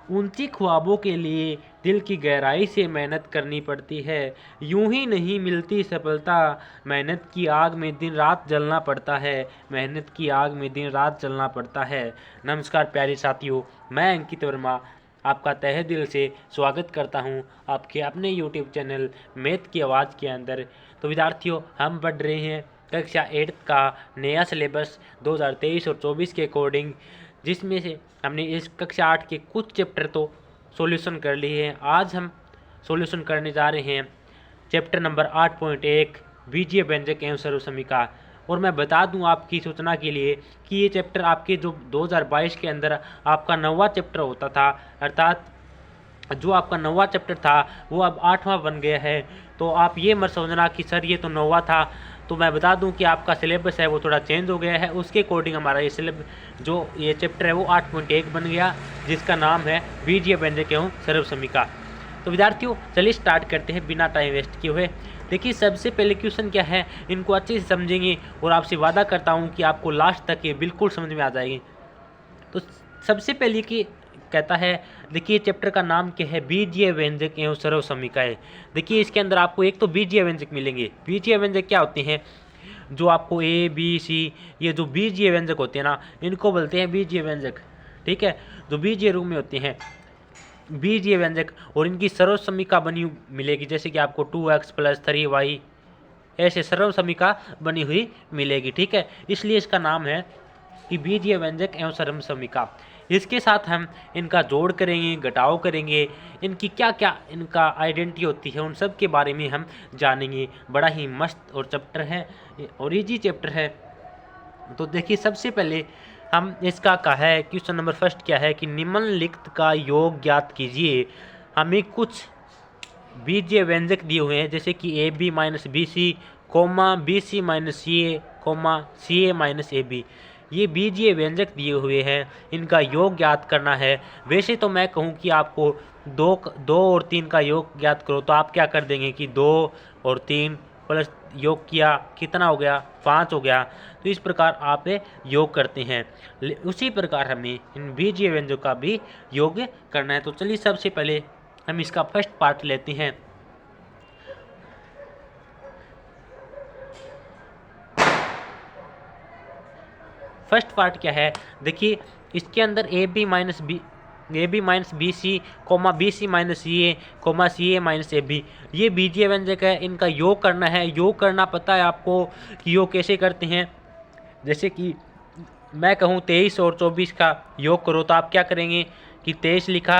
ऊंची ख्वाबों के लिए दिल की गहराई से मेहनत करनी पड़ती है। यूं ही नहीं मिलती सफलता, मेहनत की आग में दिन रात जलना पड़ता है। मेहनत की आग में दिन रात जलना पड़ता है। नमस्कार प्यारे साथियों, मैं अंकित वर्मा आपका तहे दिल से स्वागत करता हूं आपके अपने YouTube चैनल मैथ की आवाज़ के अंदर। तो विद्यार्थियों, हम पढ़ रहे हैं कक्षा 8 का नया सिलेबस 2023 और 24 के अकॉर्डिंग, जिसमें से हमने इस कक्षा 8 के कुछ चैप्टर तो सॉल्यूशन कर लिए हैं। आज हम सॉल्यूशन करने जा रहे हैं चैप्टर नंबर 8.1 बीजीय व्यंजक एवं सर्वसमीका। और मैं बता दूं आपकी सूचना के लिए कि ये चैप्टर आपके जो 2022 के अंदर आपका 9वां चैप्टर होता था, अर्थात जो आपका 9वां चैप्टर था वो अब 8वां बन गया है। तो आप ये मत समझना कि सर ये तो 9वां था। तो मैं बता दूं कि आपका सिलेबस है वो थोड़ा चेंज हो गया है, उसके अकॉर्डिंग हमारा ये ये चैप्टर है वो 8.1 बन गया, जिसका नाम है बीजीय व्यंजक एवं सर्वसमीका। तो विद्यार्थियों, चलिए स्टार्ट करते हैं बिना टाइम वेस्ट किए हुए। देखिए, सबसे पहले क्वेश्चन क्या है, इनको अच्छे से समझेंगे और आपसे वादा करता हूँ कि आपको लास्ट तक ये बिल्कुल समझ में आ जाएगी। तो सबसे पहले कि कहता है, देखिए चैप्टर का नाम क्या है, बीजीय व्यंजक एवं सर्वसमीकाएं। देखिए इसके अंदर आपको एक तो बीजीय व्यंजक मिलेंगे। बीजीय व्यंजक क्या होते हैं, जो आपको ए बी सी, ये जो बीजीय व्यंजक होते हैं ना, इनको बोलते हैं बीजीय व्यंजक। ठीक है, जो बीजीय रूप में होते हैं बीजीय व्यंजक, और इनकी सर्वसमीका बनी मिलेगी, जैसे कि आपको 2x + 3y ऐसे सर्वसमीका बनी हुई मिलेगी। ठीक है, इसलिए इसका नाम है कि बीजीय व्यंजक एवं सर्वसमीका। इसके साथ हम इनका जोड़ करेंगे, घटाव करेंगे, इनकी क्या क्या इनका आइडेंटिटी होती है, उन सब के बारे में हम जानेंगे। बड़ा ही मस्त और चैप्टर है और इजी चैप्टर है। तो देखिए, सबसे पहले हम इसका कहा है क्वेश्चन नंबर फर्स्ट क्या है कि निम्नलिखित का योग ज्ञात कीजिए। हमें कुछ बीजीय व्यंजक दिए हुए हैं, जैसे कि AB - BC, BC - CA, CA - AB। ये बीजीय व्यंजक दिए हुए हैं, इनका योग ज्ञात करना है। वैसे तो मैं कहूँ कि आपको दो और 3 का योग ज्ञात करो, तो आप क्या कर देंगे कि 2 और 3 प्लस योग किया, कितना हो गया, 5 हो गया। तो इस प्रकार आप योग करते हैं। उसी प्रकार हमें इन बीजीय व्यंजकों का भी योग करना है। तो चलिए सबसे पहले हम इसका फर्स्ट पार्ट लेते हैं। फर्स्ट पार्ट क्या है, देखिए इसके अंदर AB - BC, BC - CA, CA - AB, ये बीजीय व्यंजक है। इनका योग करना है। योग करना पता है आपको कि योग कैसे करते हैं। जैसे कि मैं कहूँ 23 और 24 का योग करो, तो आप क्या करेंगे कि 23 लिखा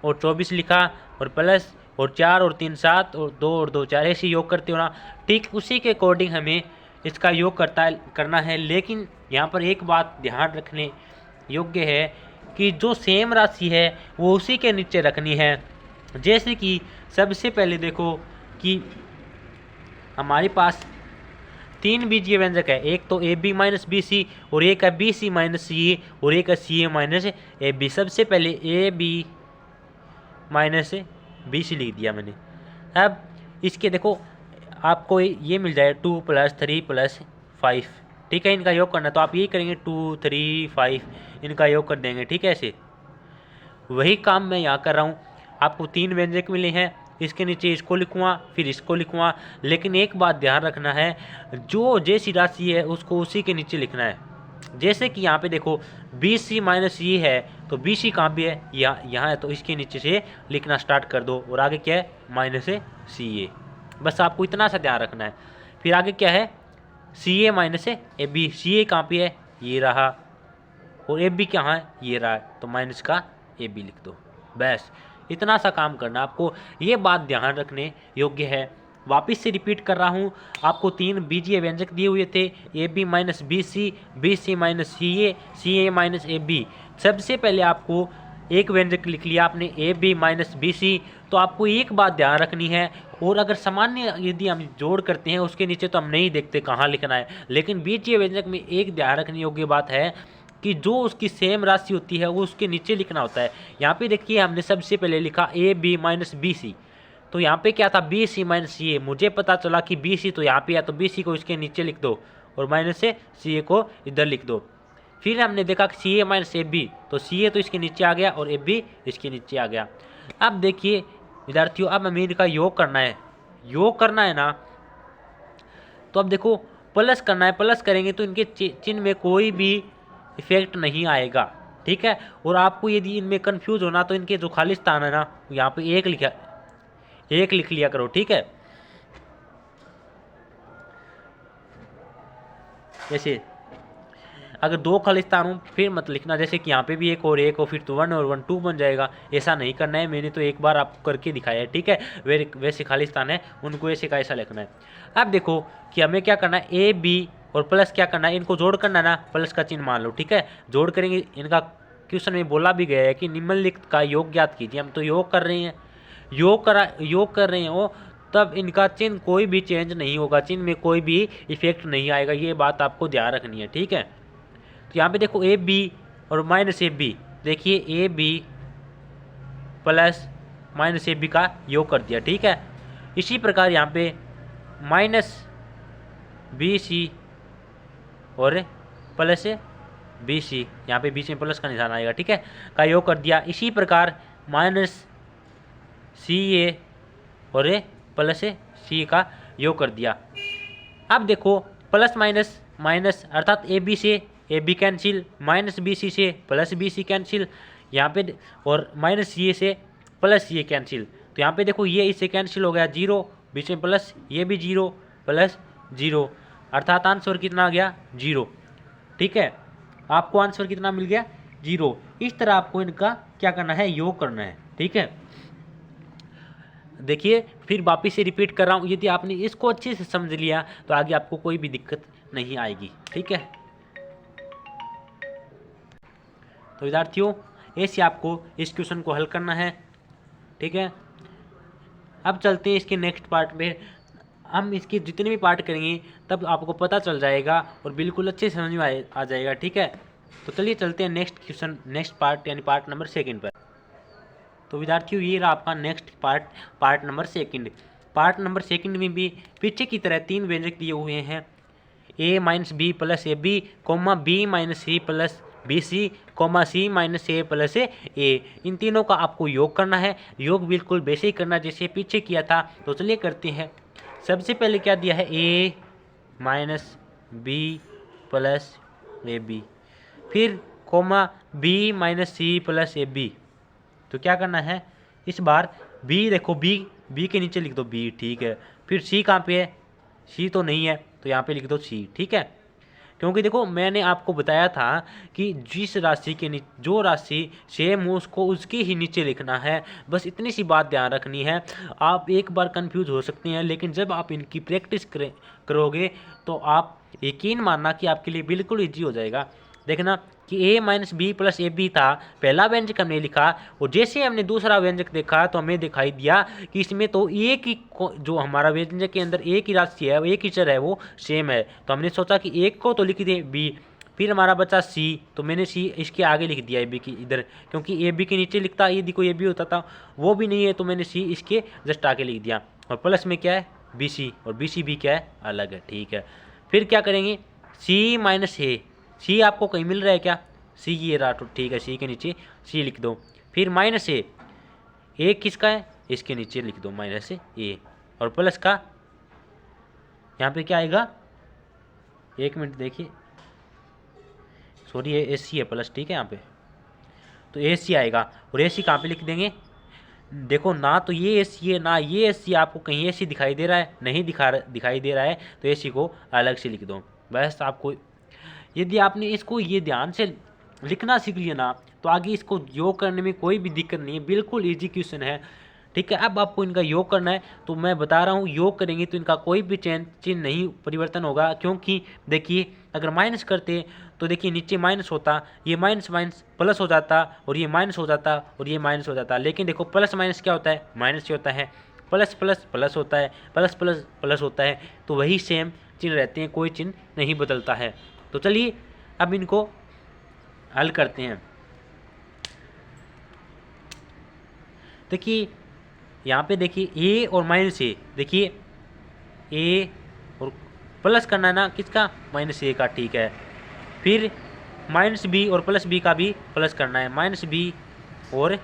और 24 लिखा और प्लस और 4 और 3 7 और 2 और 2 4, ऐसे योग करते हो ना। ठीक उसी के अकॉर्डिंग हमें इसका योग करना है। लेकिन यहाँ पर एक बात ध्यान रखने योग्य है कि जो सेम राशि है वो उसी के नीचे रखनी है। जैसे कि सबसे पहले देखो कि हमारे पास 3 बीजीय व्यंजक है, एक तो AB - BC और एक है BC - CA और एक है CA - AB। सबसे पहले AB - BC लिख दिया मैंने। अब इसके देखो आपको ये मिल जाए 2 + 3 + 5। ठीक है, इनका योग करना, तो आप ये करेंगे 2 3 5, इनका योग कर देंगे। ठीक है, ऐसे वही काम मैं यहाँ कर रहा हूँ। आपको 3 व्यंजक मिले हैं, इसके नीचे इसको लिखूँगा, फिर इसको लिखूँगा। लेकिन एक बात ध्यान रखना है, जो जैसी राशि है उसको उसी के नीचे लिखना है। जैसे कि यहाँ पे देखो BC - CA है, तो BC कहाँ पे है, यहाँ है, तो इसके नीचे से लिखना स्टार्ट कर दो। और आगे क्या है, -CA। बस आपको इतना सा ध्यान रखना है। फिर आगे क्या है, CA - AB। CA कहाँ पे है, ये रहा, और AB कहाँ है, ये रहा, तो माइनस का AB लिख दो। बस इतना सा काम करना आपको। ये बात ध्यान रखने योग्य है। वापस से रिपीट कर रहा हूँ, आपको 3 बीजीय व्यंजक दिए हुए थे, AB - BC, BC - CA, CA - AB। सबसे पहले आपको एक व्यंजक लिख लिया आपने AB - BC, तो आपको एक बात ध्यान रखनी है। और अगर सामान्य यदि हम जोड़ करते हैं, उसके नीचे तो हम नहीं देखते कहाँ लिखना है, लेकिन बीजीय व्यंजक में एक ध्यान रखने योग्य बात है कि जो उसकी सेम राशि होती है वो उसके नीचे लिखना होता है। यहाँ पे देखिए हमने सबसे पहले लिखा AB - BC, तो यहाँ पे क्या था, BC - CA। मुझे पता चला कि BC तो यहाँ पे है, तो BC को इसके नीचे लिख दो और माइनस से CA को इधर लिख दो। फिर हमने देखा कि सी ए माइनस ए बी, तो सी ए तो इसके नीचे आ गया और ए बी इसके नीचे आ गया। अब देखिए विद्यार्थियों, अब हमें इनका योग करना है, योग करना है ना, तो अब देखो प्लस करना है, प्लस करेंगे तो इनके चिन्ह में कोई भी इफेक्ट नहीं आएगा, ठीक है। और आपको यदि इनमें कंफ्यूज होना तो इनके जो खाली स्थान है ना, यहाँ पे एक लिख लिया करो, ठीक है। जैसे अगर दो खाली स्थान हो फिर मत लिखना, जैसे कि यहाँ पे भी एक और एक हो फिर तो 1 और 1 2 बन जाएगा, ऐसा नहीं करना है। मैंने तो एक बार आपको करके दिखाया है, ठीक है। वैसे खाली स्थान है उनको ऐसे का ऐसा लिखना है। अब देखो कि हमें क्या करना है, ए बी और प्लस क्या करना है, इनको जोड़ करना है ना, प्लस का चिन्ह मान लो, ठीक है। जोड़ करेंगे, इनका क्वेश्चन में बोला भी गया है कि निम्नलिखित का योग ज्ञात कीजिए। हम तो योग कर रहे हैं, योग कर रहे हो, तब इनका चिन्ह कोई भी चेंज नहीं होगा, चिन्ह में कोई भी इफेक्ट नहीं आएगा, ये बात आपको ध्यान रखनी है, ठीक है। तो यहाँ पे देखो ए बी और माइनस ए बी, देखिए A B plus minus A B का योग कर दिया, ठीक है। इसी प्रकार यहाँ पे माइनस बी सी और प्लस बी सी, यहाँ पे बीच में प्लस का निशान आएगा, ठीक है, का योग कर दिया। इसी प्रकार माइनस सी ए और प्लस सी का योग कर दिया। अब देखो प्लस माइनस माइनस अर्थात ए बी से A B cancel, minus B C से प्लस बी सी कैंसिल, यहाँ पे और माइनस सी ए से प्लस सी ए कैंसिल। तो यहाँ पे देखो ये इससे कैंसिल हो गया, 0 बीच में प्लस, ये भी 0 प्लस 0, अर्थात आंसर कितना आ गया 0, ठीक है। आपको आंसर कितना मिल गया 0। इस तरह आपको इनका क्या करना है, योग करना है, ठीक है। देखिए फिर वापिस से रिपीट कर रहा हूँ, यदि आपने इसको अच्छे से समझ लिया तो आगे आपको कोई भी दिक्कत नहीं आएगी, ठीक है। तो विद्यार्थियों ऐसे आपको इस क्वेश्चन को हल करना है, ठीक है। अब चलते हैं इसके नेक्स्ट पार्ट में। हम इसके जितने भी पार्ट करेंगे तब आपको पता चल जाएगा और बिल्कुल अच्छे समझ में आ जाएगा, ठीक है। तो चलिए चलते हैं नेक्स्ट क्वेश्चन, नेक्स्ट पार्ट यानी पार्ट नंबर 2 पर। तो विद्यार्थियों ये रहा आपका next part number 2। Part number 2 में भी पीछे की तरह 3 व्यंजक दिए हुए हैं, A minus B plus A B, comma B minus C plus B C, comma C minus A plus A. इन तीनों का आपको योग करना है, योग बिल्कुल वैसे ही करना जैसे पीछे किया था। तो चलिए करते हैं। सबसे पहले क्या दिया है, A minus B plus A B, फिर comma B minus C plus A B. तो क्या करना है इस बार, बी देखो बी के नीचे लिख दो बी, ठीक है। फिर सी कहाँ पे है, सी तो नहीं है तो यहाँ पे लिख दो सी, ठीक है। क्योंकि देखो मैंने आपको बताया था कि जिस राशि के नीचे जो राशि सेम हो उसको उसके ही नीचे लिखना है, बस इतनी सी बात ध्यान रखनी है। आप एक बार कंफ्यूज हो सकते हैं, लेकिन जब आप इनकी प्रैक्टिस करोगे तो आप यकीन मानना कि आपके लिए बिल्कुल ईजी हो जाएगा। देखना कि A minus B plus A B था, पहला व्यंजक हमने लिखा और जैसे हमने दूसरा व्यंजक देखा तो हमें दिखाई दिया कि इसमें तो एक ही जो हमारा व्यंजक के अंदर एक ही राशि है, एक ही चर है, वो सेम है। तो हमने सोचा कि एक को तो लिख दे बी, फिर हमारा बचा सी, तो मैंने सी इसके आगे लिख दिया ए बी की इधर, क्योंकि ए बी के नीचे लिखता यदि कोई ए बी होता था, वो भी नहीं है तो मैंने सी इसके जस्ट आगे लिख दिया। और प्लस में क्या है बी सी, और बी सी भी क्या है अलग है, ठीक है। फिर क्या करेंगे, सी माइनस ए, सी आपको कहीं मिल रहा है क्या, सी ये रहा, तो ठीक है सी के नीचे सी लिख दो। फिर माइनस ए किसका है, इसके नीचे लिख दो माइनस ए, और प्लस का यहाँ पे क्या आएगा, एक मिनट देखिए, सॉरी ए सी है प्लस, ठीक है। यहाँ पे तो ए सी आएगा, और ए सी कहाँ पे लिख देंगे, देखो ना तो ये ए सी है ना ये ए सी, आपको कहीं ए सी दिखाई दे रहा है, नहीं दिखाई दे रहा है तो ए सी को अलग से लिख दो। बस आपको यदि आपने इसको ये ध्यान से लिखना सीख लिया ना तो आगे इसको योग करने में कोई भी दिक्कत नहीं है, बिल्कुल इजी क्वेश्चन है, ठीक है। अब आपको इनका योग करना है, तो मैं बता रहा हूँ योग करेंगे तो इनका कोई भी चिन्ह नहीं परिवर्तन होगा, क्योंकि देखिए अगर माइनस करते तो देखिए नीचे माइनस होता, ये माइनस माइनस प्लस हो जाता, और ये माइनस हो जाता, और ये माइनस हो जाता। लेकिन देखो प्लस माइनस क्या होता है, माइनस ही होता है, प्लस प्लस प्लस होता है, प्लस प्लस प्लस होता है, तो वही सेम चिन्ह रहते हैं, कोई चिन्ह नहीं बदलता है। तो चलिए अब इनको हल करते हैं। देखिए यहाँ पे देखिए ए और माइनस ए, देखिए ए और प्लस करना है ना किसका, माइनस ए का, ठीक है। फिर माइनस बी और प्लस बी का भी प्लस करना है, माइनस बी और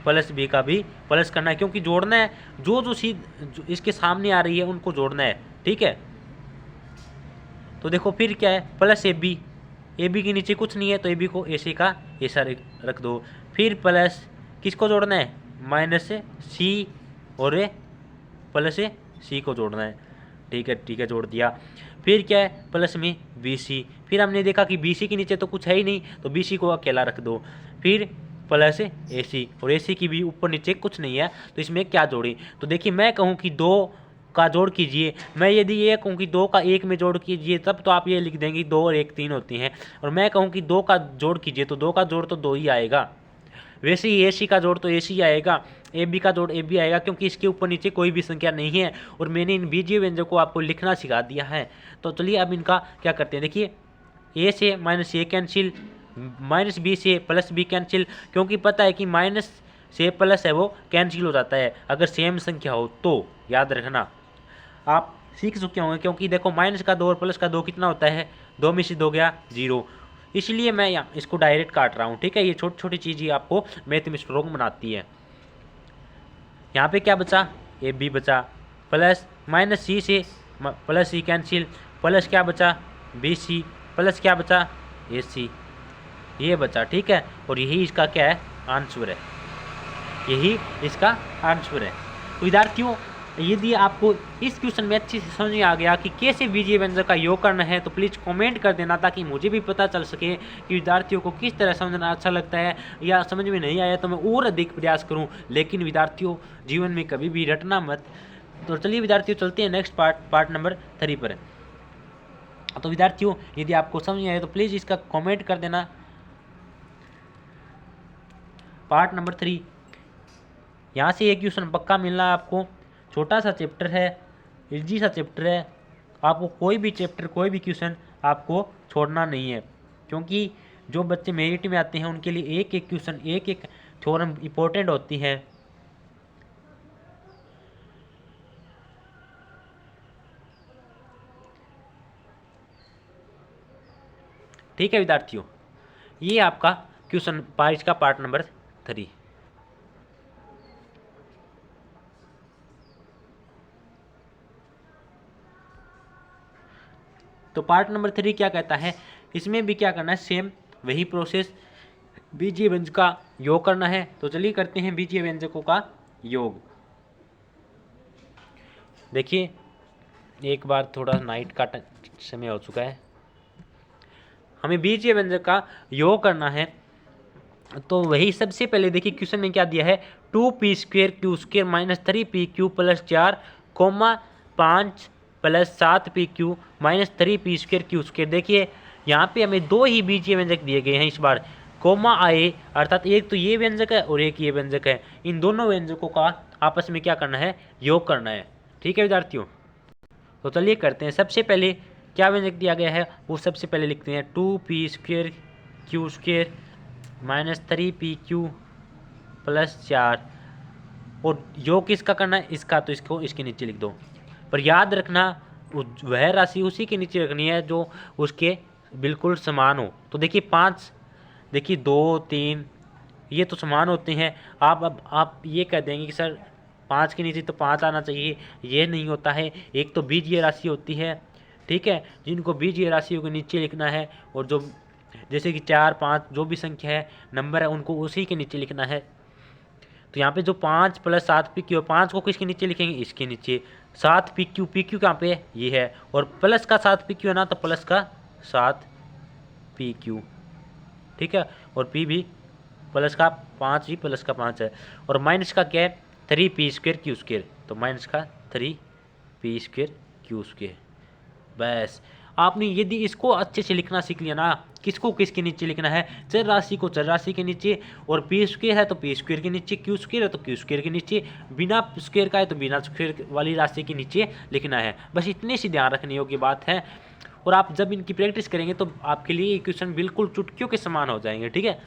प्लस बी का भी प्लस करना है, क्योंकि जोड़ना है, जो जो इसके सामने आ रही है उनको जोड़ना है, ठीक है। तो देखो फिर क्या है, प्लस ए बी के नीचे कुछ नहीं है तो ए बी को ए सी का ऐसा रख दो। फिर प्लस किसको जोड़ना है, माइनस सी और प्लस सी को जोड़ना है, ठीक है जोड़ दिया। फिर क्या है, प्लस में बी सी, फिर हमने देखा कि बी सी के नीचे तो कुछ है ही नहीं तो बी सी को अकेला रख दो। फिर प्लस ए सी, और ए सी की भी ऊपर नीचे कुछ नहीं है तो इसमें क्या जोड़ी, तो देखिए मैं कहूँ कि 2 का जोड़ कीजिए, मैं यदि ये कहूँ कि 2 का 1 में जोड़ कीजिए तब तो आप ये लिख देंगे 2 और 1 3 होती हैं, और मैं कहूँ कि 2 का जोड़ कीजिए तो 2 का जोड़ तो 2 ही आएगा। वैसे ही ए सी का जोड़ तो ए सी आएगा, ए बी का जोड़ ए बी आएगा, क्योंकि इसके ऊपर नीचे कोई भी संख्या नहीं है और मैंने इन बीजीय व्यंजक को आपको लिखना सिखा दिया है। तो चलिए अब इनका क्या करते हैं, देखिए ए से माइनस ए कैंसिल, माइनस बी से प्लस बी कैंसिल, क्योंकि पता है कि माइनस से प्लस है वो कैंसिल हो जाता है अगर सेम संख्या हो तो, याद रखना आप सीख चुके होंगे, क्योंकि देखो माइनस का 2 और प्लस का 2 कितना होता है, 2 में से 2 गया 0, इसलिए मैं यहाँ इसको डायरेक्ट काट रहा हूँ, ठीक है। ये छोटी छोटी चीज़ें आपको मैथ में स्ट्रोंग बनाती है। यहाँ पे क्या बचा, ए बी बचा, प्लस माइनस सी से प्लस सी कैंसिल, प्लस क्या बचा बी सी, प्लस क्या बचा ए सी, ये बचा, ठीक है। और यही इसका क्या है, आंसर है, यही इसका आंसर है। तो विद्यार्थियों यदि आपको इस क्वेश्चन में अच्छी से समझ में आ गया कि कैसे बीजीय व्यंजक का योग करना है तो प्लीज़ कमेंट कर देना, ताकि मुझे भी पता चल सके कि विद्यार्थियों को किस तरह समझना अच्छा लगता है, या समझ में नहीं आया तो मैं और अधिक प्रयास करूं। लेकिन विद्यार्थियों जीवन में कभी भी रटना मत। तो चलिए विद्यार्थियों चलते हैं नेक्स्ट पार्ट नंबर 3 पर। तो विद्यार्थियों यदि आपको समझ में आया तो प्लीज़ इसका कॉमेंट कर देना। पार्ट नंबर 3, यहाँ से एक क्वेश्चन पक्का मिलना आपको, छोटा सा चैप्टर है, इजी सा चैप्टर है, आपको कोई भी चैप्टर कोई भी क्वेश्चन आपको छोड़ना नहीं है, क्योंकि जो बच्चे मेरिट में आते हैं उनके लिए एक एक क्वेश्चन एक एक थ्योरम इम्पोर्टेंट होती है। ठीक है विद्यार्थियों, ये आपका क्वेश्चन बारिश का पार्ट नंबर 3। तो पार्ट नंबर 3 क्या कहता है, इसमें भी क्या करना है, सेम वही प्रोसेस, बीजीय व्यंजक का योग करना है। तो चलिए करते हैं बीजीय व्यंजकों का योग। देखिए एक बार थोड़ा नाइट का समय हो चुका है, हमें बीजीय व्यंजक का योग करना है। तो वही सबसे पहले देखिए क्वेश्चन में क्या दिया है, 2p² q² minus 3pq plus 4 comma 5 plus 7pq minus 3p² q²। देखिए यहाँ पे हमें 2 ही बीजीय व्यंजक दिए गए हैं इस बार, कोमा आए अर्थात एक तो ये व्यंजक है और एक ये व्यंजक है, इन दोनों व्यंजकों का आपस में क्या करना है, योग करना है। ठीक है विद्यार्थियों, तो चलिए करते हैं। सबसे पहले क्या व्यंजक दिया गया है वो सबसे पहले लिखते हैं, 2p² q² minus 3pq plus 4, और योग किसका करना है, इसका, तो इसको इसके नीचे लिख दो। पर याद रखना वह राशि उसी के नीचे रखनी है जो उसके बिल्कुल समान हो। तो देखिए 5, देखिए 2 3 ये तो समान होते हैं। अब आप ये कह देंगे कि सर 5 के नीचे तो 5 आना चाहिए, ये नहीं होता है, एक तो बीजीय राशि होती है, ठीक है, जिनको बीजीय राशियों के नीचे लिखना है, और जो जैसे कि 4 5 जो भी संख्या है नंबर है उनको उसी के नीचे लिखना है। तो यहाँ पे जो 5 प्लस 7pq, 5 को किसके नीचे लिखेंगे, इसके नीचे, 7pq, pq कहाँ पे ये है, और प्लस का 7pq है ना तो प्लस का 7pq, ठीक है, और p भी प्लस का 5 ही प्लस का 5 है, और माइनस का क्या है, 3p² q², तो माइनस का 3p² q²। बस आपने यदि इसको अच्छे से लिखना सीख लिया ना, किसको किसके नीचे लिखना है, चर राशि को चर राशि के नीचे, और p² है तो p² के नीचे, q² है तो q² के नीचे, बिना स्क्वायर का है तो बिना स्क्वायर वाली राशि के नीचे लिखना है। बस इतने सी ध्यान रखने योग्य बात है, और आप जब इनकी प्रैक्टिस करेंगे तो आपके लिए ये क्वेश्चन बिल्कुल चुटकियों के समान हो जाएंगे। ठीक है,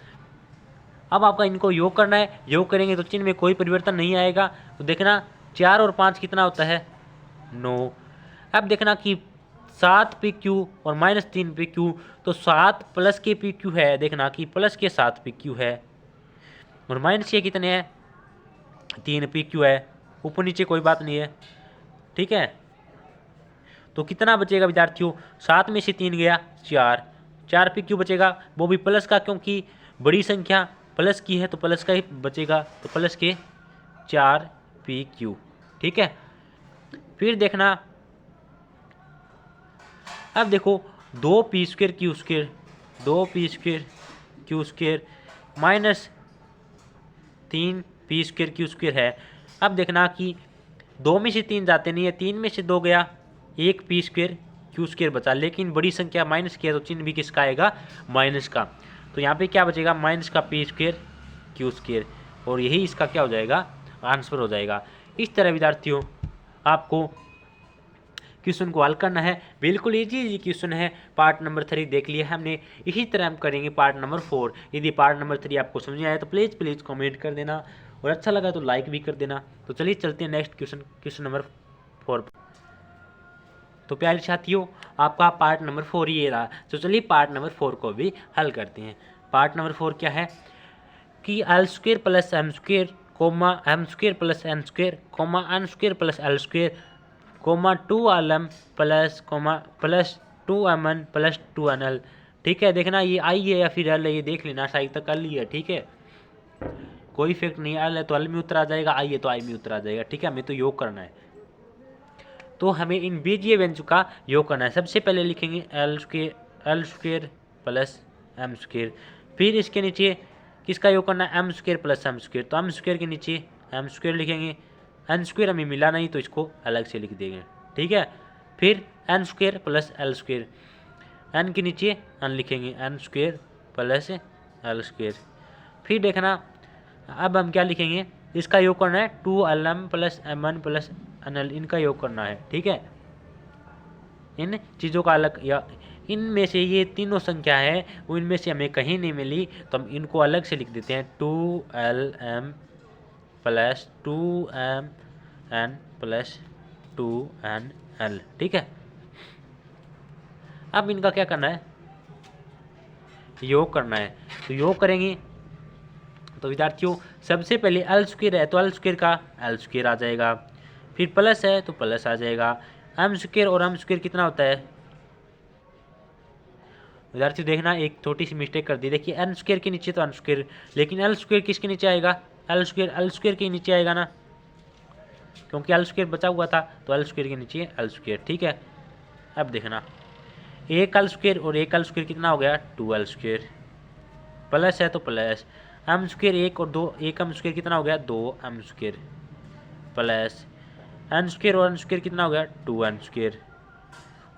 अब आपका इनको योग करना है, योग करेंगे तो चिन्ह में कोई परिवर्तन नहीं आएगा। तो देखना 4 और 5 कितना होता है, 9। अब देखना कि 7 PQ और -3 PQ, तो 7 प्लस के PQ है, देखना कि प्लस के 7 PQ है और माइनस के कितने हैं 3 PQ है, ऊपर नीचे कोई बात नहीं है, ठीक है। तो कितना बचेगा विद्यार्थियों, 7 में से 3 गया 4 PQ बचेगा, वो भी प्लस का, क्योंकि बड़ी संख्या प्लस की है तो प्लस का ही बचेगा, तो प्लस के 4 PQ, ठीक है। फिर देखना, अब देखो 2p² q² 2p² q² minus 3p² q² है। अब देखना कि 2 में से 3 जाते नहीं है, 3 में से 2 गया, 1 p² q² बचा, लेकिन बड़ी संख्या माइनस की है तो चिन्ह भी किसका आएगा, माइनस का। तो यहाँ पे क्या बचेगा, माइनस का p² q², और यही इसका क्या हो जाएगा, आंसर हो जाएगा। इस तरह विद्यार्थियों आपको क्वेश्चन को हल करना है, बिल्कुल इजी क्वेश्चन है। पार्ट नंबर 3 देख लिया हमने, इसी तरह हम करेंगे पार्ट नंबर 4। यदि पार्ट नंबर 3 आपको समझ आया तो प्लीज़ कमेंट कर देना, और अच्छा लगा तो लाइक भी कर देना। तो चलिए चलते हैं नेक्स्ट क्वेश्चन नंबर 4। तो प्यारे साथियों, आपका पार्ट नंबर 4 ये रहा, तो चलिए पार्ट नंबर 4 को भी हल करते हैं। पार्ट नंबर 4 क्या है कि l² + m², m² + n² n² + l², 2lm plus 2mn plus 2nl, ठीक है। देखना ये आई है या फिर एल है, ये देख लेना, शायद तक एल ही है, ठीक है, कोई इफेक्ट नहीं है। एल है तो एल में उतर आ जाएगा, आई है तो आई में उतर आ जाएगा, ठीक है। हमें तो योग करना है, तो हमें इन बीजीय व्यंजक का योग करना है। सबसे पहले लिखेंगे l² + m², फिर इसके नीचे किसका योग करना है, m² + m², तो m² के नीचे m² लिखेंगे, n² हमें मिला नहीं तो इसको अलग से लिख देंगे, ठीक है। फिर n² + l², n के नीचे n लिखेंगे, n² + l²। फिर देखना अब हम क्या लिखेंगे, इसका योग करना है 2lm + mn + nl, इनका योग करना है, ठीक है। इन चीज़ों का अलग, या इनमें से ये तीनों संख्या है वो इनमें से हमें कहीं नहीं मिली तो हम इनको अलग से लिख देते हैं, 2lm + 2mn + 2nl, ठीक है। अब इनका क्या करना है, योग करना है। तो योग करेंगे तो विद्यार्थियों सबसे पहले l² है तो l² का l² आ जाएगा, फिर प्लस है तो प्लस आ जाएगा, m² और m² कितना होता है विद्यार्थियों, देखना एक छोटी सी मिस्टेक कर दी, देखिए n² के नीचे तो n², लेकिन l² किसके नीचे आएगा, l² के नीचे आएगा ना, क्योंकि l² बचा हुआ था तो l² के नीचे l², ठीक है। अब देखना एक l² और एक l² कितना हो गया, 2l², प्लस है तो प्लस, m² 1 और 2 एक m² कितना हो गया, 2m², प्लस n² और n² कितना हो गया, 2n²,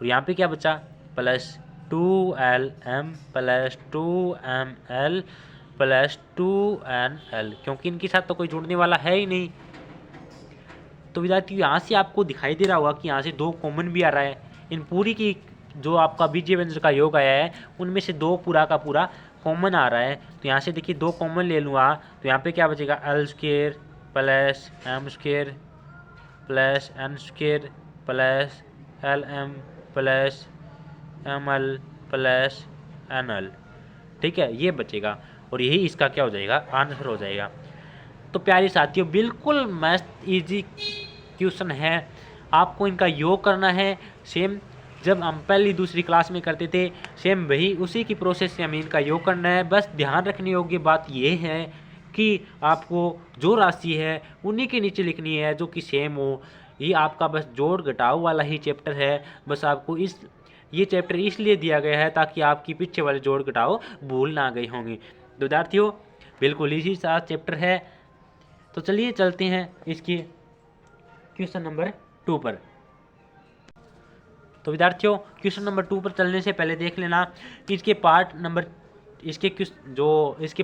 और यहाँ पे क्या बचा, प्लस 2lm + 2ml + 2nl, क्योंकि इनके साथ तो कोई जुड़ने वाला है ही नहीं। तो विद्यार्थी यहाँ से आपको दिखाई दे रहा होगा कि यहाँ से 2 कॉमन भी आ रहा है, इन पूरी की जो आपका बीजीय व्यंजक का योग आया है उनमें से 2 पूरा का पूरा कॉमन आ रहा है। तो यहाँ से देखिए 2 कॉमन ले लूँगा तो यहाँ पे क्या बचेगा, l² + m² + n² + lm + ml + nl, ठीक है, ये बचेगा और यही इसका क्या हो जाएगा, आंसर हो जाएगा। तो प्यारे साथियों बिल्कुल मस्त इजी क्वेश्चन है, आपको इनका योग करना है, सेम जब हम पहली दूसरी क्लास में करते थे सेम वही उसी की प्रोसेस से हमें इनका योग करना है। बस ध्यान रखने योग्य बात ये है कि आपको जो राशि है उन्हीं के नीचे लिखनी है जो कि सेम हो। ये आपका बस जोड़ घटाव वाला ही चैप्टर है, बस आपको ये चैप्टर इसलिए दिया गया है ताकि आपकी पीछे वाले जोड़ घटाव भूल ना गए होंगे। तो विद्यार्थियों बिल्कुल इसी साथ चैप्टर है, तो चलिए चलते हैं इसके क्वेश्चन नंबर 2 पर। तो विद्यार्थियों क्वेश्चन नंबर 2 पर चलने से पहले देख लेना कि इसके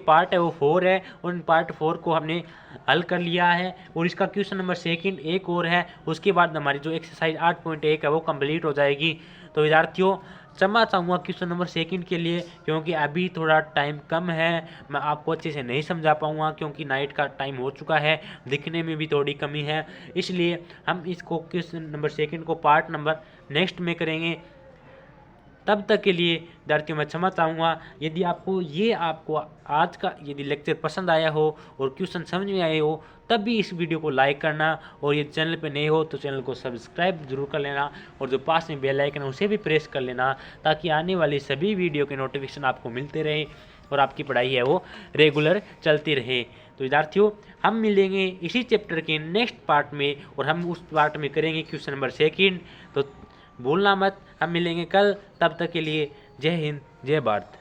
पार्ट है वो 4 है और इन पार्ट 4 को हमने हल कर लिया है, और इसका क्वेश्चन नंबर 2 एक और है, उसके बाद हमारी जो एक्सरसाइज 8.1 है वो कंप्लीट हो जाएगी। तो विद्यार्थियों क्षमा चाहूँगा क्वेश्चन नंबर 2 के लिए, क्योंकि अभी थोड़ा टाइम कम है, मैं आपको अच्छे से नहीं समझा पाऊँगा क्योंकि नाइट का टाइम हो चुका है, दिखने में भी थोड़ी कमी है, इसलिए हम इसको क्वेश्चन नंबर 2 को पार्ट नंबर नेक्स्ट में करेंगे। तब तक के लिए विद्यार्थियों मैं क्षमा चाहूँगा। यदि आपको आज का यदि लेक्चर पसंद आया हो और क्वेश्चन समझ में आए हो तब भी इस वीडियो को लाइक करना, और ये चैनल पे नए हो तो चैनल को सब्सक्राइब जरूर कर लेना, और जो पास में बेल आइकन है उसे भी प्रेस कर लेना, ताकि आने वाली सभी वीडियो के नोटिफिकेशन आपको मिलते रहे और आपकी पढ़ाई है वो रेगुलर चलती रहे। तो विद्यार्थियों हम मिलेंगे इसी चैप्टर के नेक्स्ट पार्ट में, और हम उस पार्ट में करेंगे क्वेश्चन नंबर 2। तो भूलना मत, हम मिलेंगे कल। तब तक के लिए जय हिंद, जय भारत।